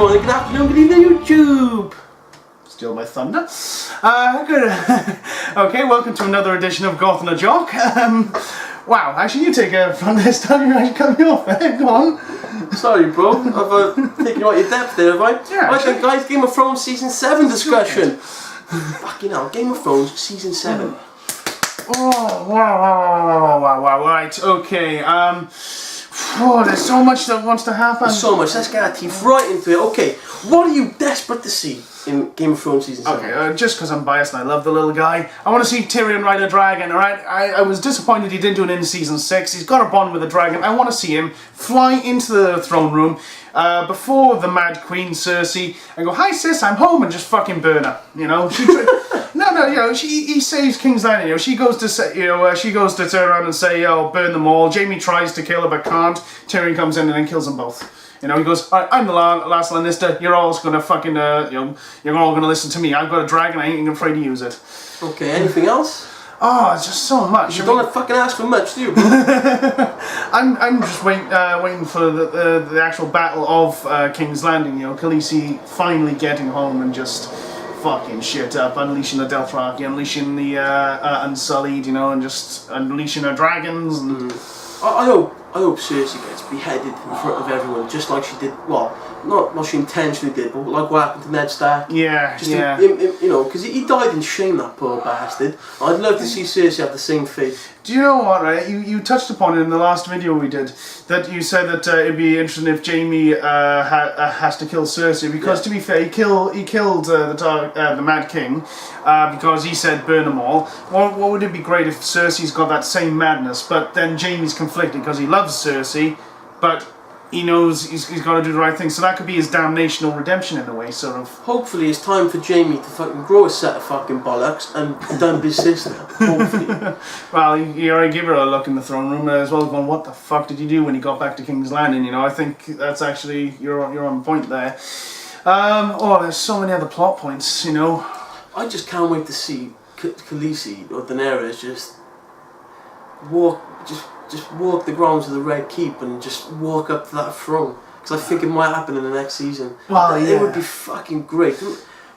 morning, good afternoon, good evening, YouTube. Steal my thunder. Good. Okay, welcome to another edition of Goth and a Jock. Wow, actually, you take it from this time. You're actually coming off there. Go on. Sorry, bro. I've taken you out your depth there, have I? Yeah. Right then, guys, Game of Thrones Season 7 discussion. Fucking hell, Game of Thrones Season 7. Oh, wow. Right, okay. Oh, there's so much that wants to happen. There's so much. Let's get our teeth right into it. Okay, what are you desperate to see in Game of Thrones Season 7? Okay, just because I'm biased and I love the little guy, I want to see Tyrion ride a dragon, alright? I was disappointed he didn't do it in Season 6. He's got a bond with a dragon. I want to see him fly into the throne room before the Mad Queen, Cersei, and go, "Hi sis, I'm home," and just fucking burn her, you know? No, you know, he saves King's Landing, you know, she goes to say, you know, she goes to turn around and say, "Oh, burn them all." Jaime tries to kill her but can't. Tyrion comes in and then kills them both. You know, he goes, "Alright, I'm the last Lannister, you're all gonna fucking, you know, you're all gonna listen to me. I've got a dragon, I ain't even afraid to use it." Okay, anything else? Oh, it's just so much. You don't fucking ask for much, do you? I'm just waiting for the actual battle of King's Landing, you know, Khaleesi finally getting home and just fucking shit up, unleashing the Dothraki, unleashing the Unsullied, you know, and just unleashing her dragons. And I hope Cersei gets beheaded in front of everyone, just like she did. Well, not she intentionally did, but like what happened to Ned Stark. Yeah, just yeah. You know, because he died in shame, that poor bastard. I'd love to see Cersei have the same fate. Do you know what, right? You touched upon it in the last video we did, that you said that it'd be interesting if Jaime has to kill Cersei, because to be fair, he killed the Mad King because he said burn them all. What would it be great if Cersei's got that same madness, but then Jaime's conflicted because he loves Cersei, but he knows he's got to do the right thing, so that could be his damnation or redemption in a way, sort of. Hopefully it's time for Jaime to fucking grow a set of fucking bollocks and dump his sister. Hopefully. Well, you already give her a look in the throne room as well, going, "What the fuck did you do when you got back to King's Landing?" You know, I think that's actually, you're on point there. Oh, there's so many other plot points, you know. I just can't wait to see Khaleesi or Daenerys just walk the grounds of the Red Keep and just walk up to that throne. Because I think it might happen in the next season. Well, yeah. It would be fucking great.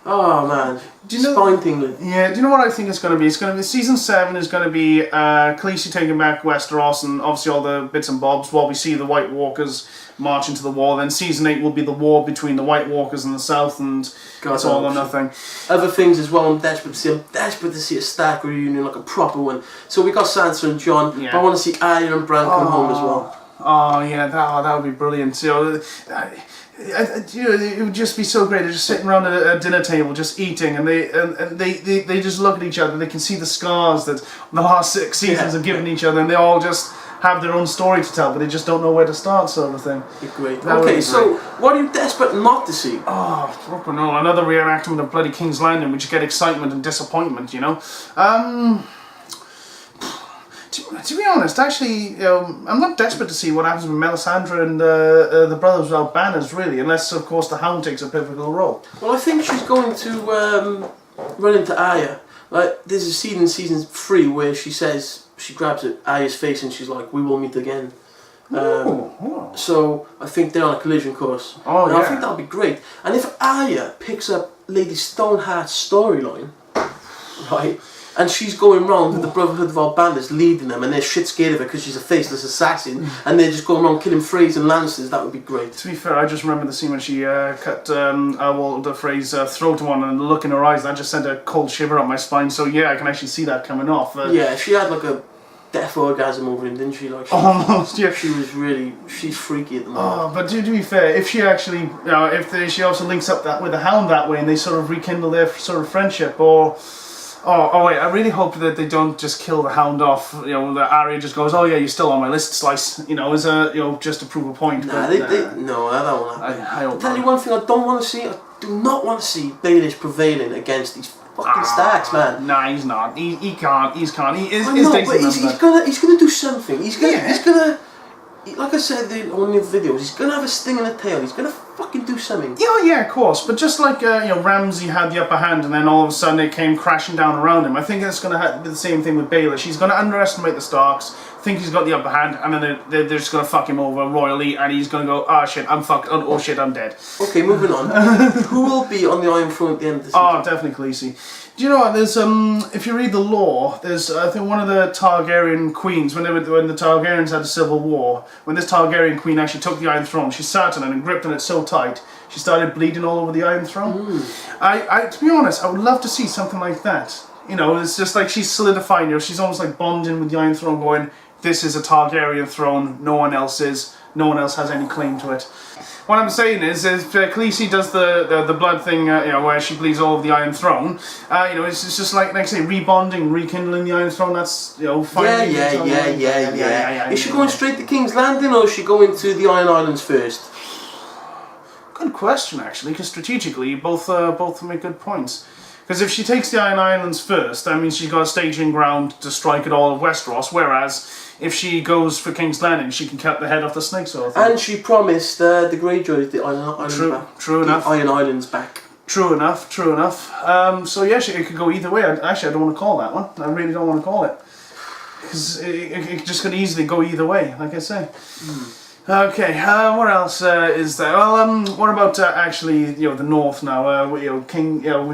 Oh man, do you know, spine tingling. Yeah, do you know what I think it's going to be? It's going to be Season 7 is going to be Khaleesi taking back Westeros and obviously all the bits and bobs while we see the White Walkers march into the war. Then Season 8 will be the war between the White Walkers and the South, and it's all or nothing. Other things as well I'm desperate to see. I'm desperate to see a Stark reunion, like a proper one. So we got Sansa and Jon, but I want to see Arya and Bran come home as well. Oh yeah, that would be brilliant. You know, it would just be so great. They're just sitting around a dinner table, just eating, and they just look at each other. They can see the scars that the last 6 seasons have given each other, and they all just have their own story to tell, but they just don't know where to start, sort of thing. Great. Okay, so what are you desperate not to see? Oh, fucking no! Another reenactment of bloody King's Landing, which you get excitement and disappointment, you know. To be honest, actually, I'm not desperate to see what happens with Melisandre and the brothers without banners, really, unless, of course, the Hound takes a pivotal role. Well, I think she's going to run into Arya. Like, there's a scene in Season 3 where she says, she grabs Arya's face and she's like, "We will meet again." So I think they're on a collision course. Oh, yeah. I think that'll be great. And if Arya picks up Lady Stoneheart's storyline, right, and she's going around with the Brotherhood of Albanders leading them, and they're shit scared of her because she's a faceless assassin, and they're just going around killing Freys and Lannisters, that would be great. To be fair, I just remember the scene when she cut Walder Frey's throat on, and the look in her eyes, that just sent a cold shiver up my spine, so yeah, I can actually see that coming off. Yeah, she had like a death orgasm over him, didn't she? Like almost, yeah. She's freaky at the moment. Oh, but to be fair, if she actually, she also links up that with the Hound that way, and they sort of rekindle their sort of friendship, or... Oh wait, I really hope that they don't just kill the Hound off, you know, that Arya just goes, "Oh yeah, you're still on my list, Slice," you know, as a, you know, just to prove a point. Nah, but, no, that won't happen. I'll tell you one thing I don't want to see, I do not want to see Baelish prevailing against these fucking Starks, man. Nah, he's not. He can't. He is. I know, but he's gonna do something. He's gonna like I said on the videos, he's gonna have a sting in the tail. He's gonna fucking do something. Yeah, of course. But just like Ramsey had the upper hand, and then all of a sudden it came crashing down around him. I think it's gonna be the same thing with Baelish. He's gonna underestimate the Starks, think he's got the upper hand, and then they're just gonna fuck him over royally, and he's gonna go, oh shit, I'm fucked. Oh shit, I'm dead. Okay, moving on. Who will be on the Iron Throne at the end of the season? Oh, definitely Khaleesi. Do you know what? There's if you read the lore, there's I think one of the Targaryen queens when the Targaryens had a civil war. When this Targaryen queen actually took the Iron Throne, she sat on it and gripped on it so tight she started bleeding all over the Iron Throne. I to be honest, I would love to see something like that. You know, it's just like she's solidifying her. She's almost like bonding with the Iron Throne, going, "This is a Targaryen throne. No one else is. No one else has any claim to it." What I'm saying is if Khaleesi does the blood thing, where she bleeds all over the Iron Throne, it's just like I say, rebonding, rekindling the Iron Throne. That's finally. Yeah. Is she going straight to King's Landing, or is she going to the Iron Islands first? Good question, actually, because strategically, both make good points. Because if she takes the Iron Islands first, that means she's got a staging ground to strike at all of Westeros, whereas if she goes for King's Landing, she can cut the head off the snake, sort of thing. And she promised the Greyjoys the Iron Islands back. True enough. The Iron Islands back. True enough. So yeah, it could go either way. Actually, I don't want to call that one. I really don't want to call it. Because it just could easily go either way, like I say. Okay, what else is there? Well, what about actually, the North now? We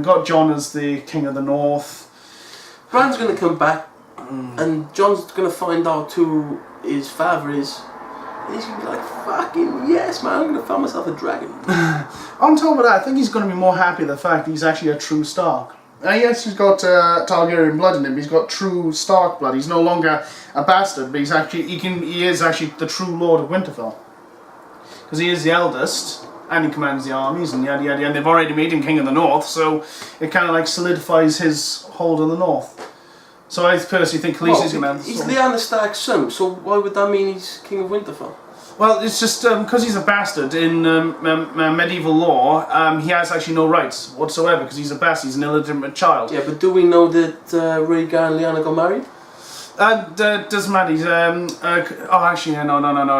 got Jon as the King of the North. Bran's going to come back, and Jon's going to find out who his father is. And he's going to be like, fucking yes, man, I'm going to find myself a dragon. On top of that, I think he's going to be more happy the fact that he's actually a true Stark. Yes, he's got Targaryen blood in him. He's got true Stark blood. He's no longer a bastard, but he's actually he is actually the true Lord of Winterfell. Because he is the eldest, and he commands the armies, and yada yada yada. And they've already made him King of the North, so it kind of like solidifies his hold on the North. So I personally think Khaleesi's going to have... He's Lyanna Stark's son, so why would that mean he's King of Winterfell? Well, it's just because he's a bastard in medieval law, he has actually no rights whatsoever because he's a bastard, he's an illegitimate child. Yeah, but do we know that Rhaegar and Lyanna got married? Doesn't matter. He's no.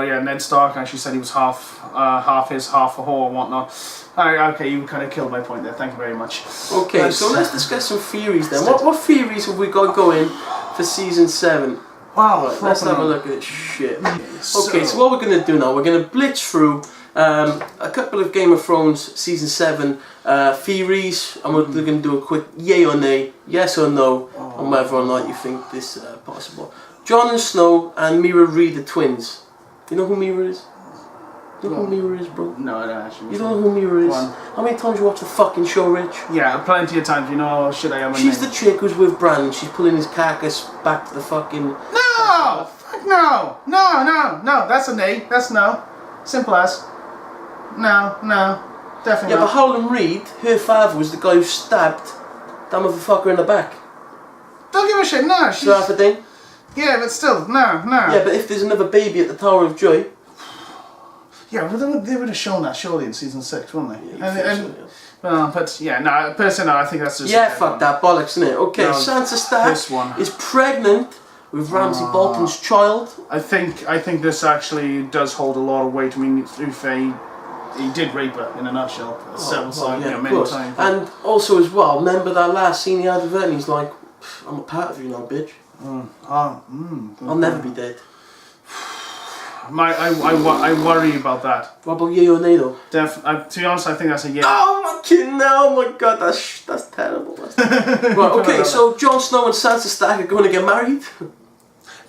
Yeah, Ned Stark actually said he was half his, half a whore and whatnot. Okay, you kind of killed my point there. Thank you very much. Okay, so let's discuss some theories then. What theories have we got going for season 7? Wow, right, let's have a look at this shit. Okay, so what we're going to do now, we're going to blitz through a couple of Game of Thrones season 7 theories, and we're going to do a quick yay or nay, yes or no, on whether or not you think this is possible. Jon and Snow and Mira Reed, the twins. You know who Mira is? You know who Mira is, bro? No, I don't actually. You don't know who Mira is? How many times you watch the fucking show, Rich? Yeah, plenty of times. You know how shit I am. She's the chick who's with Bran. She's pulling his carcass back to the fucking... No! Fuck no! No! That's a nay. That's no. Simple as. No. Definitely Yeah, not. but Howland Reed, her father was the guy who stabbed that motherfucker in the back. Don't give a shit. No, she's... So that thing? Yeah, but still, no. Yeah, but if there's another baby at the Tower of Joy... Yeah, well, they would have shown that surely in season 6, wouldn't they? Yeah, well, but yeah, no, personally, no, I think that's just... Yeah, fuck that bollocks, isn't it? Okay, No, Sansa Stark is pregnant with Ramsay Bolton's child. I think this actually does hold a lot of weight. I mean, if he did rape her in a nutshell several times, many times. And also as well, remember that last scene he had with her, and he's like, "I'm a part of you now, bitch. I'll never be dead." I worry about that. What about yay or nay though? To be honest, I think that's a yeah. Oh my kidding now! Oh my god, that's terrible. Right, okay, so Jon Snow and Sansa Stark are going to get married.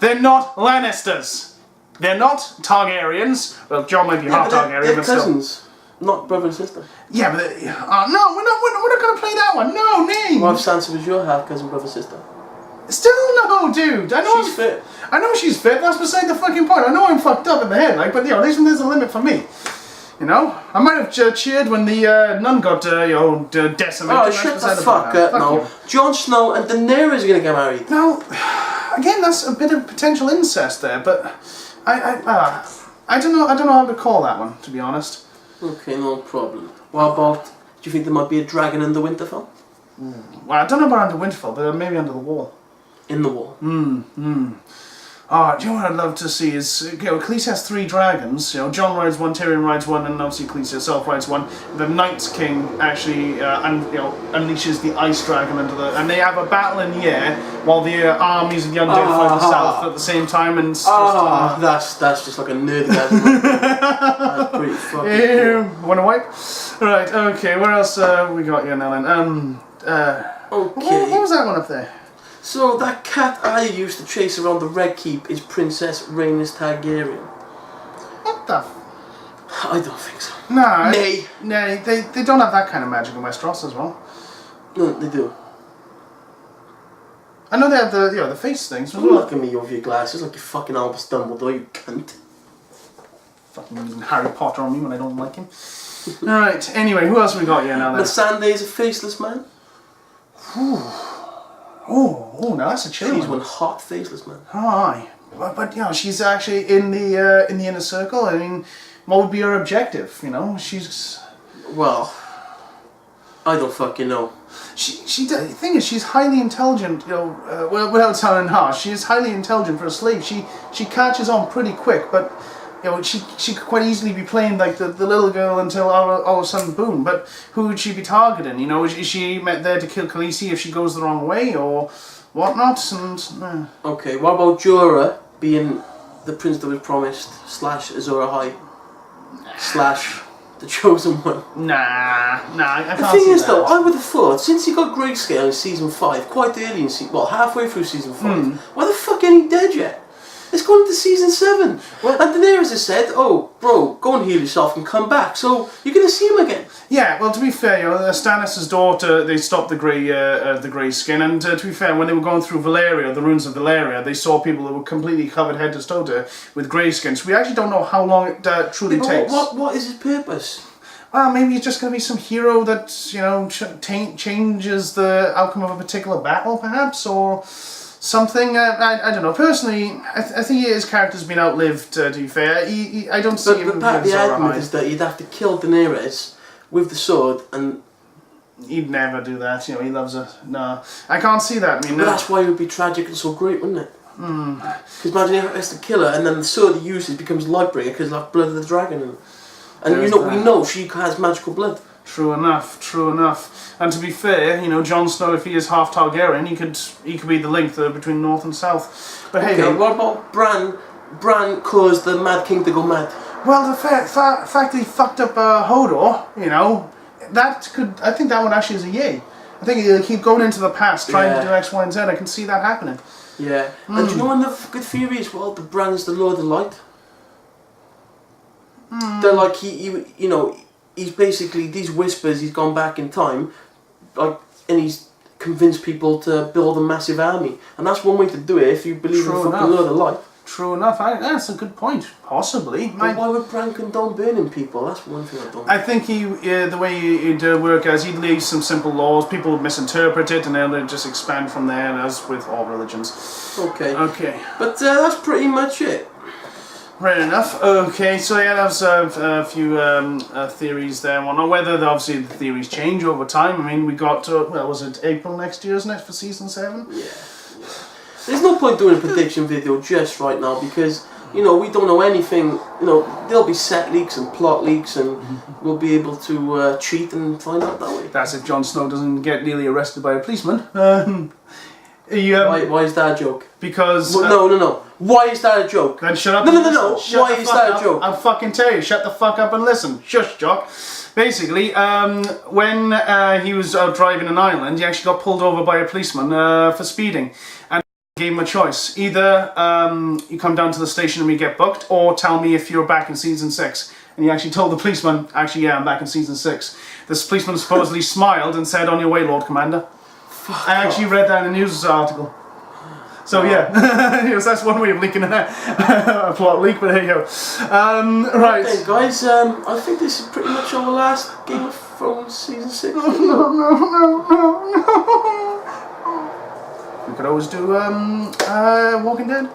They're not Lannisters. They're not Targaryens. Well, Jon might be half Targaryen, they're but cousins, still. not brother and sister. Yeah, but no, we're not going to play that one. No, name. What if Sansa was your half cousin, brother, sister? Still no, dude. I know she's fit. I know she's fit. That's beside the fucking point. I know I'm fucked up in the head, but there's a limit for me. I might have cheered when the nun got decimated. Oh, shut the fuck up now. Jon Snow and Daenerys are gonna get married. Now, again, that's a bit of potential incest there, but I don't know how to call that one, to be honest. Okay, no problem. What about? Do you think there might be a dragon under Winterfell? Well, I don't know about under Winterfell, but maybe under the wall. In the wall. Oh, do you know what I'd love to see is, Khaleesi has 3 dragons. Jon rides one, Tyrion rides one, and obviously Khaleesi herself rides one. The Night's King actually, unleashes the Ice Dragon and they have a battle in the air while the armies of the Undead fight the South at the same time. And that's just like a nerdy guy. That's pretty fucking cool. Wanna wipe? Right. Okay. Where else we got here now then? Okay. What was that one up there? So that cat I used to chase around the Red Keep is Princess Rhaenys Targaryen. What the? I don't think so. Nah. Nay. Nay. They don't have that kind of magic in Westeros as well. No, they do. I know they have the face things. Don't look at me over your glasses like you fucking Albus Dumbledore, you cunt. Fucking using Harry Potter on me when I don't like him. Alright, anyway, who else we got here now then? The Sanday's a faceless man. Oh, now that's a chilly She's one hot faceless man. Oh, aye. But she's actually in the inner circle. I mean, what would be her objective? She's... Well, I don't fucking know. The thing is, she's highly intelligent, well, without sounding harsh, she is highly intelligent for a slave. She catches on pretty quick, but, she could quite easily be playing like the little girl until all of a sudden, boom. But who would she be targeting? Is she there to kill Khaleesi if she goes the wrong way, or whatnot? And Okay, what about Jorah being the prince that was promised, / Azor Ahai, / the chosen one? Nah, I can't The thing see is, that. though, I would have thought, since he got grayscale in season 5, quite early in halfway through season 5, why the fuck ain't he dead yet? It's going into season 7. Well, and Daenerys has said, "Oh, bro, go and heal yourself and come back." So you're going to see him again. Yeah, well, to be fair, Stannis' daughter, they stopped the grey skin, and to be fair, when they were going through Valyria, the ruins of Valyria, they saw people that were completely covered head to toe with grey skin. So we actually don't know how long it truly takes. What is his purpose? Well, maybe he's just going to be some hero that changes the outcome of a particular battle, perhaps, or something. I don't know. Personally, I think his character's been outlived. To be fair, I don't see him. But part of the argument is that you'd have to kill Daenerys with the sword, and he'd never do that. He loves her. No, I can't see that. I mean, but that's why it would be tragic and so great, wouldn't it? Because imagine if he has to kill her, and then the sword he uses becomes Lightbringer because of blood of the dragon, and we know she has magical blood. True enough. And to be fair, Jon Snow, if he is half Targaryen, he could be the link between North and South. But okay, what about Bran? Bran caused the Mad King to go mad. Well, the fact that he fucked up Hodor, I think that one actually is a yay. I think he'll keep going into the past, trying to do X, Y, and Z. I can see that happening. Yeah. And do you know another good theory as well? That Bran is the Lord of Light. They're like he's basically these whispers. He's gone back in time, and he's convinced people to build a massive army, and that's one way to do it if you believe in the fucking Lord of Light. True enough. That's a good point. Possibly. But why would Bran condone burning people? That's one thing I don't. I think the way he'd work as he'd leave some simple laws. People would misinterpret it, and then they'd just expand from there, as with all religions. Okay. But that's pretty much it. Right enough. Okay, so yeah, that was a few theories there. Well, not whether obviously the theories change over time. I mean, we got was it April next year, isn't it, for season 7? Yeah. There's no point doing a prediction video just right now because we don't know anything. There'll be set leaks and plot leaks, and we'll be able to cheat and find out that way. That's if Jon Snow doesn't get nearly arrested by a policeman. Why is that a joke? Because... no. Why is that a joke? Then shut up. No. Why is that a joke? I'll fucking tell you. Shut the fuck up and listen. Shush, Jock. Basically, when he was driving an island, he actually got pulled over by a policeman for speeding. And gave him a choice. Either you come down to the station and we get booked, or tell me if you're back in season 6. And he actually told the policeman, actually, yeah, I'm back in season 6. This policeman supposedly smiled and said, "On your way, Lord Commander." I actually read that in a news article. So yeah, that's one way of leaking a plot leak, but there you go. Right. Okay, guys, I think this is pretty much our last Game of Thrones season 6. No. We could always do Walking Dead.